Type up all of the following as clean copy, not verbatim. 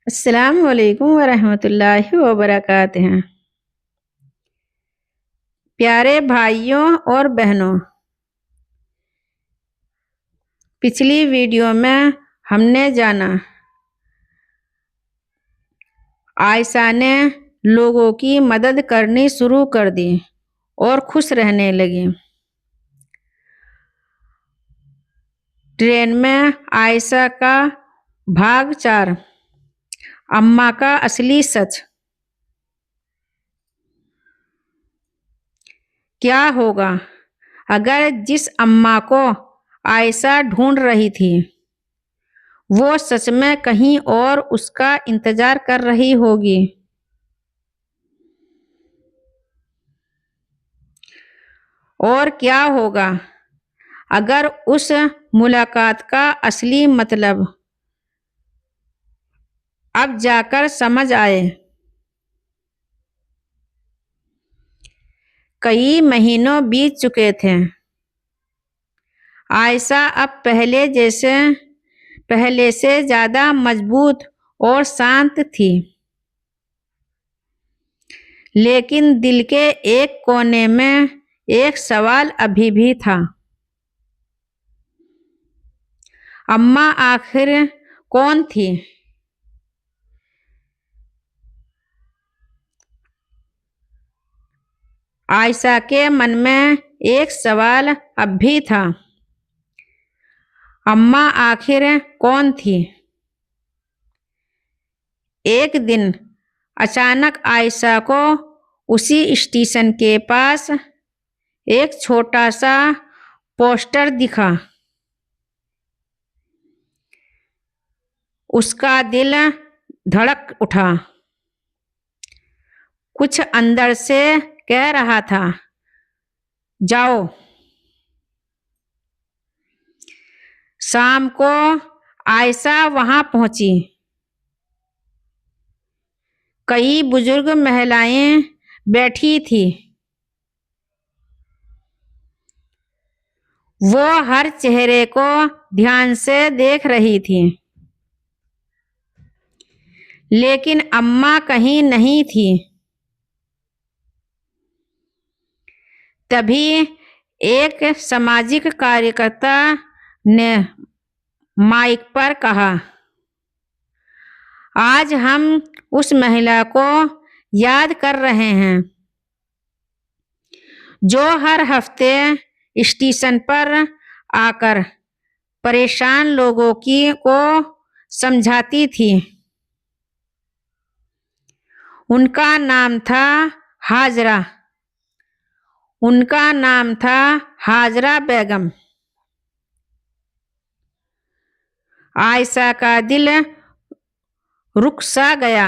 अस्सलामु अलैकुम वरहमतुल्लाहि वबरकातुहू। प्यारे भाइयों और बहनों, पिछली वीडियो में हमने जाना आयशा ने लोगों की मदद करनी शुरू कर दी और खुश रहने लगी। ट्रेन में आयशा का भाग 4, अम्मा का असली सच। क्या होगा अगर जिस अम्मा को आयशा ढूंढ रही थी वो सच में कहीं और उसका इंतजार कर रही होगी। और क्या होगा अगर उस मुलाकात का असली मतलब अब जाकर समझ आए। कई महीनों बीत चुके थे। आयशा अब पहले से ज्यादा मजबूत और शांत थी, लेकिन दिल के एक कोने में एक सवाल अभी भी था। अम्मा आखिर कौन थी? आयशा के मन में एक सवाल अब भी था। अम्मा आखिर कौन थी? एक दिन अचानक आयशा को उसी स्टेशन के पास एक छोटा सा पोस्टर दिखा। उसका दिल धड़क उठा। कुछ अंदर से कह रहा था, जाओ। शाम को आयशा वहां पहुंची। कई बुजुर्ग महिलाएं बैठी थी। वो हर चेहरे को ध्यान से देख रही थी, लेकिन अम्मा कहीं नहीं थी। तभी एक सामाजिक कार्यकर्ता ने माइक पर कहा, आज हम उस महिला को याद कर रहे हैं जो हर हफ्ते स्टेशन पर आकर परेशान लोगों को समझाती थी। उनका नाम था हाजरा। उनका नाम था हाजरा बेगम। आयशा का दिल रुक सा गया।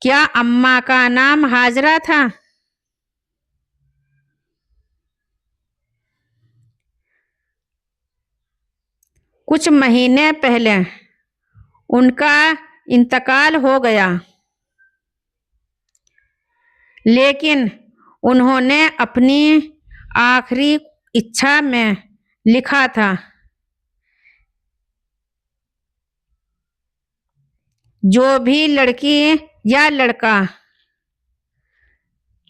क्या अम्मा का नाम हाजरा था? कुछ महीने पहले उनका इंतकाल हो गया, लेकिन उन्होंने अपनी आखिरी इच्छा में लिखा था, जो भी लड़की या लड़का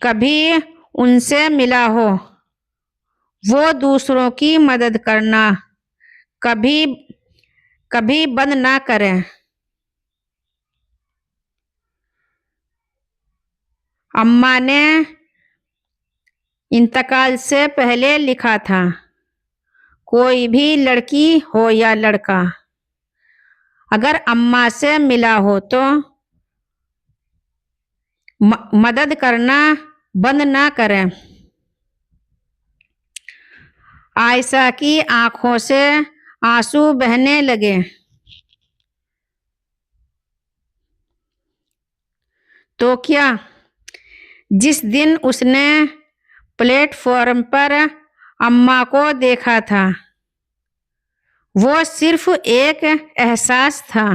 कभी उनसे मिला हो वो दूसरों की मदद करना कभी कभी बंद ना करें। अम्मा ने इंतकाल से पहले लिखा था, कोई भी लड़की हो या लड़का अगर अम्मा से मिला हो तो मदद करना बंद ना करें। आयशा की आंखों से आंसू बहने लगे। तो क्या जिस दिन उसने प्लेटफॉर्म पर अम्मा को देखा था वो सिर्फ एक एहसास था,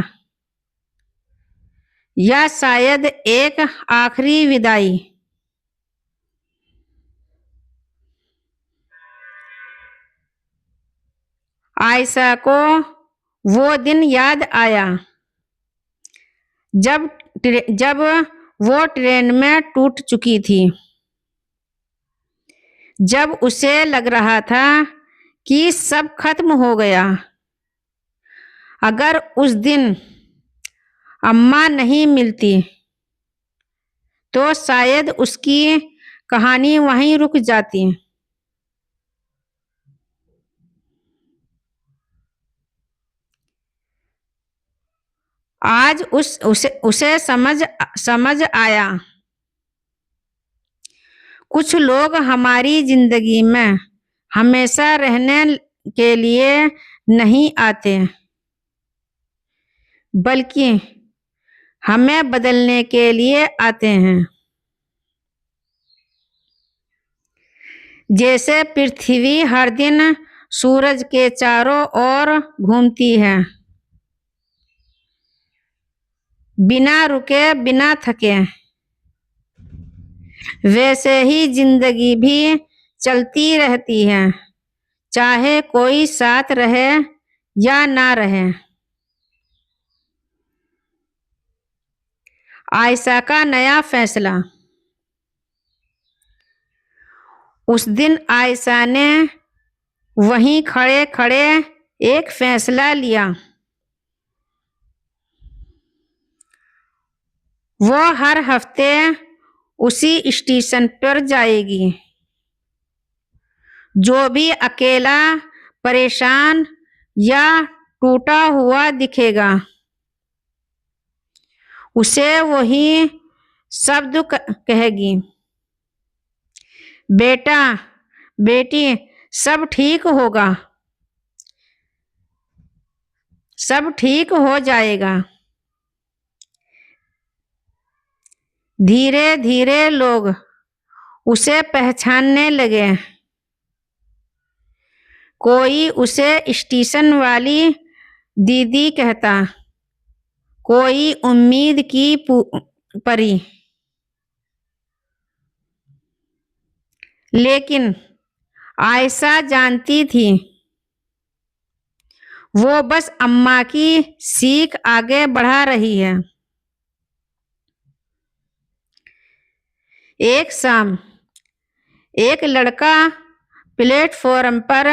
या शायद एक आखिरी विदाई? आयशा को वो दिन याद आया जब वो ट्रेन में टूट चुकी थी, जब उसे लग रहा था कि सब खत्म हो गया। अगर उस दिन अम्मा नहीं मिलती तो शायद उसकी कहानी वहीं रुक जाती। आज उसे समझ आया, कुछ लोग हमारी जिंदगी में हमेशा रहने के लिए नहीं आते, बल्कि हमें बदलने के लिए आते हैं। जैसे पृथ्वी हर दिन सूरज के चारों ओर घूमती है, बिना रुके बिना थके, वैसे ही जिंदगी भी चलती रहती है, चाहे कोई साथ रहे या ना रहे। आयशा का नया फैसला। उस दिन आयशा ने वहीं खड़े खड़े एक फैसला लिया। वो हर हफ्ते उसी स्टेशन पर जाएगी। जो भी अकेला, परेशान या टूटा हुआ दिखेगा, उसे वही शब्द कहेगी, बेटा, बेटी, सब ठीक होगा, सब ठीक हो जाएगा। धीरे धीरे लोग उसे पहचानने लगे। कोई उसे स्टेशन वाली दीदी कहता, कोई उम्मीद की परी। लेकिन आयशा जानती थी, वो बस अम्मा की सीख आगे बढ़ा रही है। एक शाम एक लड़का प्लेटफॉर्म पर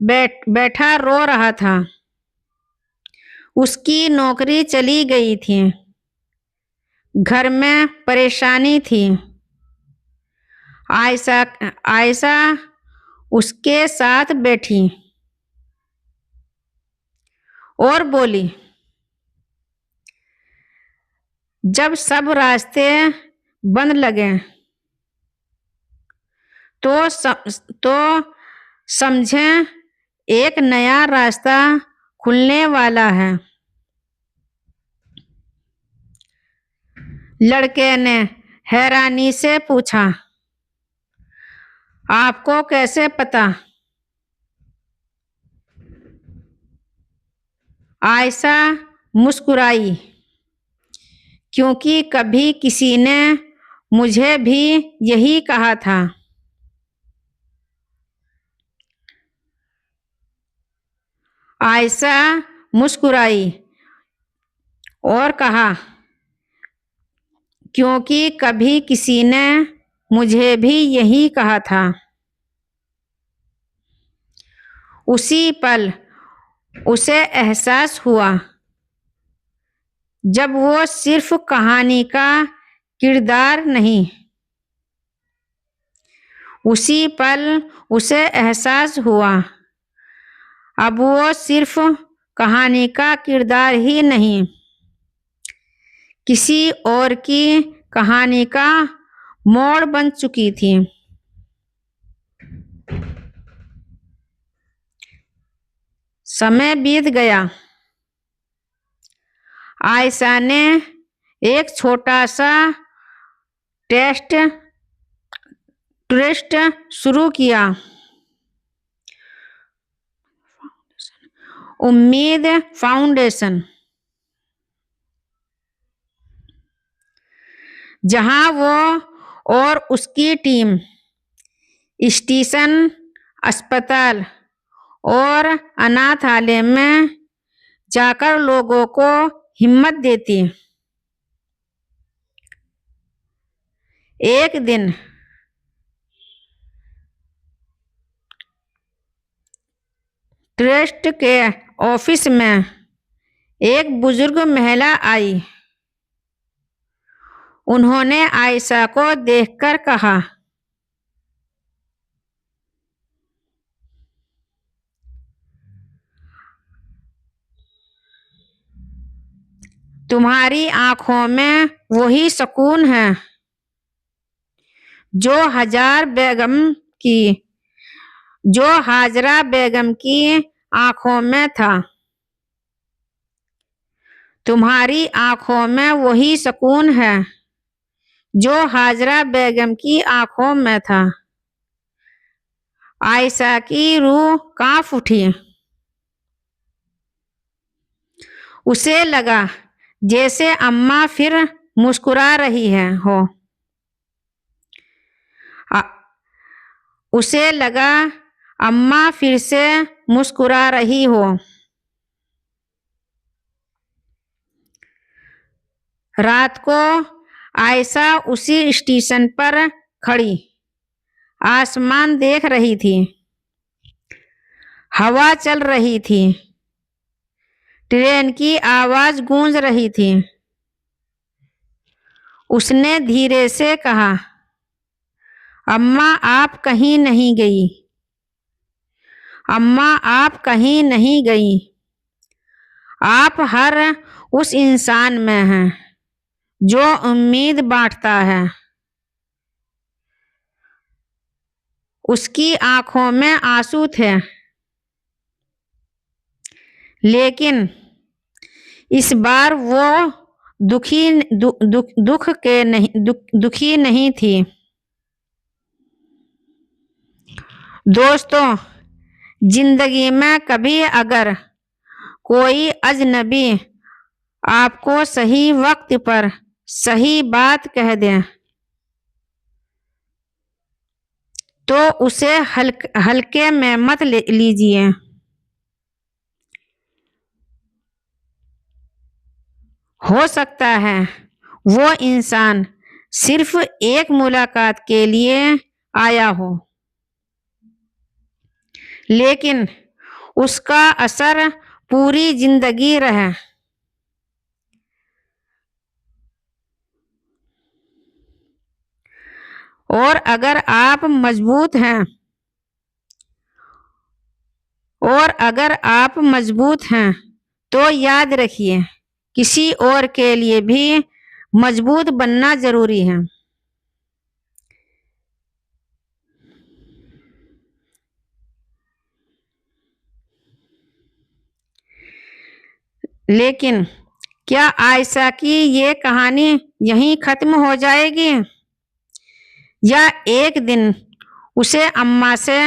बैठा रो रहा था। उसकी नौकरी चली गई थी, घर में परेशानी थी। आयशा उसके साथ बैठी और बोली, जब सब रास्ते बंद लगे तो समझें एक नया रास्ता खुलने वाला है। लड़के ने हैरानी से पूछा, आपको कैसे पता? आयशा मुस्कुराई, क्योंकि कभी किसी ने मुझे भी यही कहा था। आयशा मुस्कुराई और कहा, क्योंकि कभी किसी ने मुझे भी यही कहा था। उसी पल उसे एहसास हुआ, जब वो सिर्फ कहानी का किरदार नहीं, उसी पल उसे एहसास हुआ, अब वो सिर्फ कहानी का किरदार ही नहीं, किसी और की कहानी का मोड़ बन चुकी थी। समय बीत गया। आयशा ने एक छोटा सा ट्रस्ट शुरू किया, उम्मीद फाउंडेशन, जहां वो और उसकी टीम स्टेशन, अस्पताल और अनाथालय में जाकर लोगों को हिम्मत देती। एक दिन ट्रस्ट के ऑफिस में एक बुजुर्ग महिला आई। उन्होंने आयशा को देखकर कहा, तुम्हारी आंखों में वही सुकून है जो हाजरा बेगम की आंखों में था। तुम्हारी आंखों में वही सुकून है जो हाजरा बेगम की आंखों में था। आयशा की रूह कांप उठी। उसे लगा जैसे अम्मा फिर मुस्कुरा रही हो। उसे लगा अम्मा फिर से मुस्कुरा रही हो। रात को आयशा उसी स्टेशन पर खड़ी आसमान देख रही थी। हवा चल रही थी। ट्रेन की आवाज गूंज रही थी। उसने धीरे से कहा, अम्मा आप कहीं नहीं गई। अम्मा आप कहीं नहीं गई। आप हर उस इंसान में हैं जो उम्मीद बांटता है। उसकी आंखों में आंसू थे, लेकिन इस बार वो दुखी नहीं थी। दोस्तों, जिंदगी में कभी अगर कोई अजनबी आपको सही वक्त पर सही बात कह दे तो उसे हल्के में मत लीजिए। हो सकता है वो इंसान सिर्फ एक मुलाकात के लिए आया हो, लेकिन उसका असर पूरी जिंदगी रहे। और अगर आप मजबूत हैं तो याद रखिए, किसी और के लिए भी मजबूत बनना जरूरी है। लेकिन क्या आयशा की ये कहानी यहीं खत्म हो जाएगी, या एक दिन उसे अम्मा से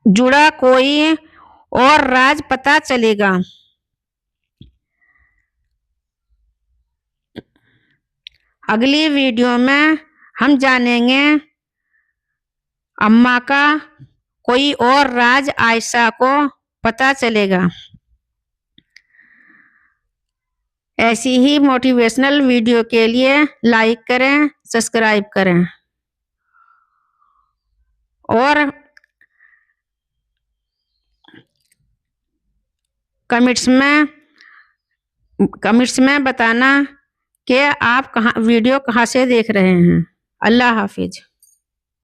जुड़ा कोई और राज पता चलेगा? अगली वीडियो में हम जानेंगे अम्मा का कोई और राज आयशा को पता चलेगा। ऐसी ही मोटिवेशनल वीडियो के लिए लाइक करें, सब्सक्राइब करें और कमेंट्स में बताना कि आप वीडियो कहाँ से देख रहे हैं। अल्लाह हाफिज।